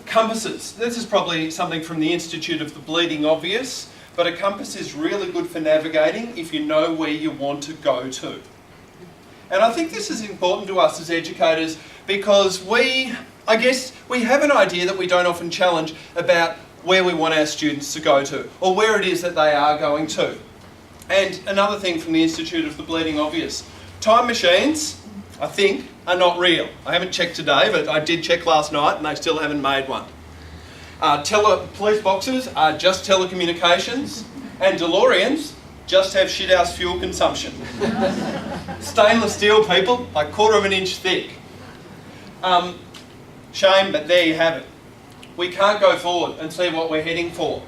Compasses. This is probably something from the Institute of the Bleeding Obvious, but a compass is really good for navigating if you know where you want to go to. And I think this is important to us as educators because I guess we have an idea that we don't often challenge about where we want our students to go to or where it is that they are going to. And another thing from the Institute of the Bleeding Obvious, time machines, I think, are not real. I haven't checked today, but I did check last night and they still haven't made one. Police boxes are just telecommunications, and DeLoreans just have shithouse fuel consumption. Stainless steel, people, like 1/4 of an inch thick. Shame, but there you have it. We can't go forward and see what we're heading for.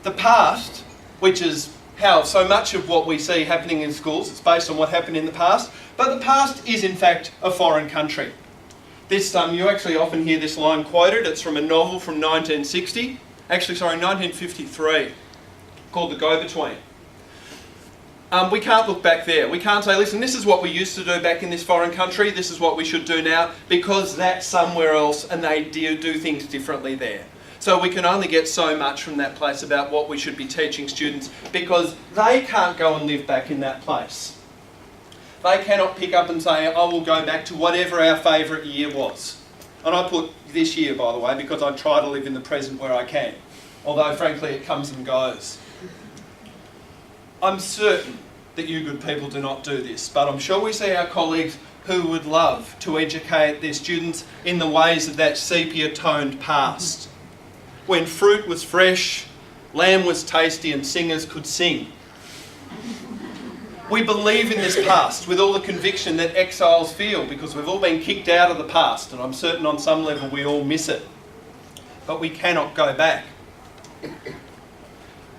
The past, which is how so much of what we see happening in schools, it's based on what happened in the past, but the past is in fact a foreign country. You actually often hear this line quoted. It's from a novel from 1953, called The Go-Between. We can't look back there. We can't say, listen, this is what we used to do back in this foreign country, this is what we should do now, because that's somewhere else and they do things differently there. So we can only get so much from that place about what we should be teaching students because they can't go and live back in that place. They cannot pick up and say, I will go back to whatever our favourite year was. And I put this year, by the way, because I try to live in the present where I can. Although, frankly, it comes and goes. I'm certain that you good people do not do this, but I'm sure we see our colleagues who would love to educate their students in the ways of that sepia-toned past. When fruit was fresh, lamb was tasty and singers could sing. We believe in this past with all the conviction that exiles feel because we've all been kicked out of the past and I'm certain on some level we all miss it. But we cannot go back.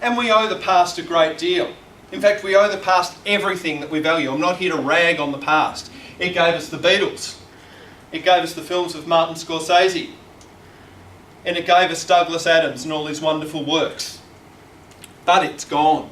And we owe the past a great deal. In fact, we owe the past everything that we value. I'm not here to rag on the past. It gave us the Beatles. It gave us the films of Martin Scorsese. And it gave us Douglas Adams and all his wonderful works. But it's gone.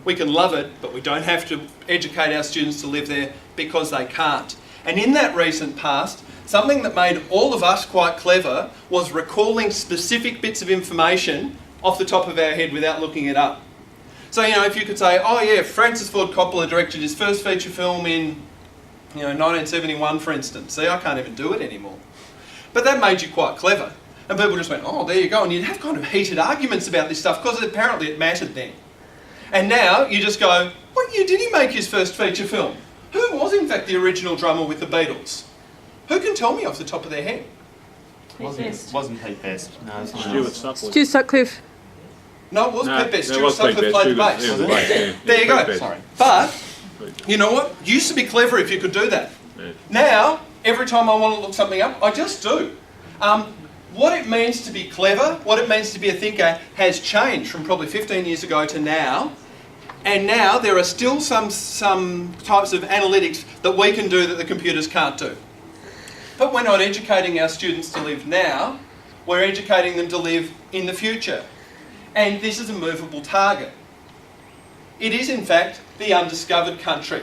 We can love it, but we don't have to educate our students to live there because they can't. And in that recent past, something that made all of us quite clever was recalling specific bits of information off the top of our head without looking it up. So, if you could say, oh yeah, Francis Ford Coppola directed his first feature film in, 1971, for instance. See, I can't even do it anymore. But that made you quite clever. And people just went, oh, there you go. And you'd have kind of heated arguments about this stuff because apparently it mattered then. And now you just go, what year did he make his first feature film? Who was in fact the original drummer with the Beatles? Who can tell me off the top of their head? Wasn't Pete Best. No, it's Stu Sutcliffe. No, it was Pete Best. Stuart Sutcliffe played the bass. There you go. Sorry. But, you know what? Used to be clever if you could do that. Yeah. Now, every time I want to look something up, I just do. What it means to be clever, what it means to be a thinker, has changed from probably 15 years ago to now. And now there are still some types of analytics that we can do that the computers can't do. But we're not educating our students to live now, we're educating them to live in the future. And this is a movable target. It is in fact the undiscovered country.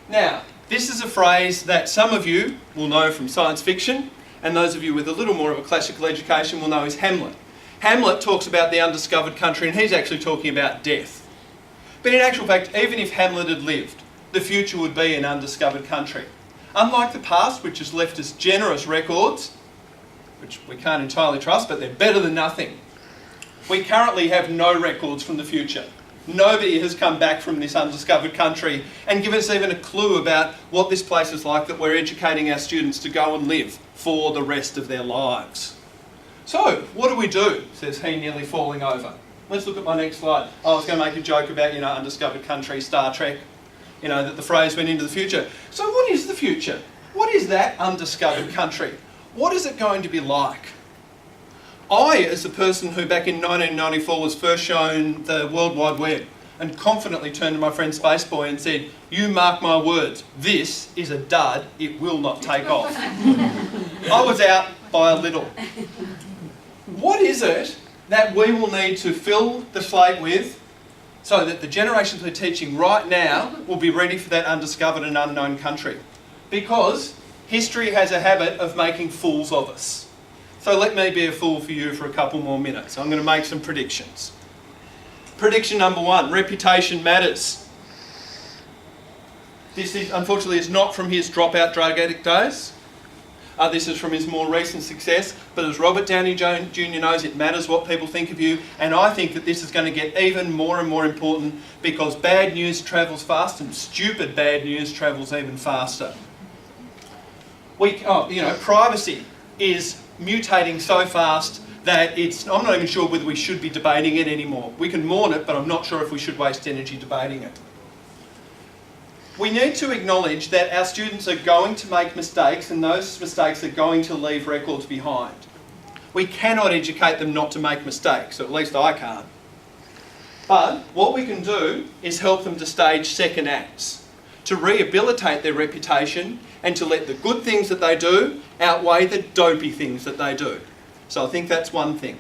Now, this is a phrase that some of you will know from science fiction, and those of you with a little more of a classical education will know is Hamlet. Hamlet talks about the undiscovered country and he's actually talking about death. But in actual fact, even if Hamlet had lived, the future would be an undiscovered country. Unlike the past, which has left us generous records, which we can't entirely trust, but they're better than nothing. We currently have no records from the future. Nobody has come back from this undiscovered country and given us even a clue about what this place is like that we're educating our students to go and live for the rest of their lives. So, what do? Says he, nearly falling over. Let's look at my next slide. I was going to make a joke about, undiscovered country, Star Trek, that the phrase went into the future. So what is the future? What is that undiscovered country? What is it going to be like? I, as the person who back in 1994 was first shown the World Wide Web and confidently turned to my friend Spaceboy and said, you mark my words, this is a dud, it will not take off. I was out by a little. What is it that we will need to fill the slate with so that the generations we're teaching right now will be ready for that undiscovered and unknown country? Because history has a habit of making fools of us. So let me be a fool for you for a couple more minutes. I'm going to make some predictions. Prediction number 1, reputation matters. This is, unfortunately, is not from his dropout drug addict days. This is from his more recent success. But as Robert Downey Jr. knows, it matters what people think of you. And I think that this is going to get even more and more important because bad news travels fast and stupid bad news travels even faster. Privacy is mutating so fast that I'm not even sure whether we should be debating it anymore. We can mourn it, but I'm not sure if we should waste energy debating it. We need to acknowledge that our students are going to make mistakes and those mistakes are going to leave records behind. We cannot educate them not to make mistakes, or at least I can't. But what we can do is help them to stage second acts, to rehabilitate their reputation and to let the good things that they do outweigh the dopey things that they do. So I think that's one thing.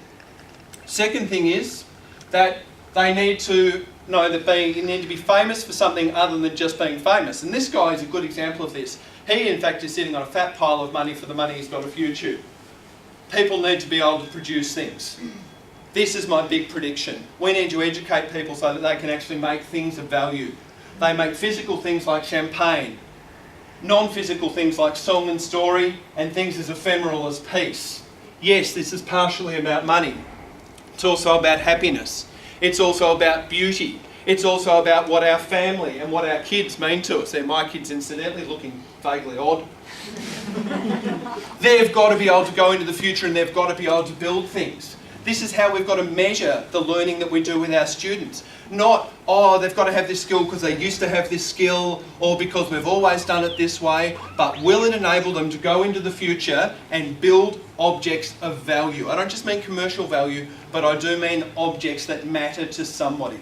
Second thing is that they need to know that you need to be famous for something other than just being famous. And this guy is a good example of this. He, in fact, is sitting on a fat pile of money for the money he's got off YouTube. People need to be able to produce things. This is my big prediction. We need to educate people so that they can actually make things of value. They make physical things like champagne, non-physical things like song and story, and things as ephemeral as peace. Yes, this is partially about money. It's also about happiness. It's also about beauty. It's also about what our family and what our kids mean to us. They're my kids, incidentally, looking vaguely odd. They've got to be able to go into the future and they've got to be able to build things. This is how we've got to measure the learning that we do with our students. Not, they've got to have this skill because they used to have this skill or because we've always done it this way, but will it enable them to go into the future and build objects of value? I don't just mean commercial value, but I do mean objects that matter to somebody.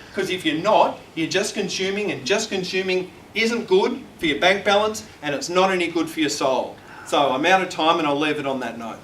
Because if you're not, you're just consuming, and just consuming isn't good for your bank balance and it's not any good for your soul. So I'm out of time and I'll leave it on that note.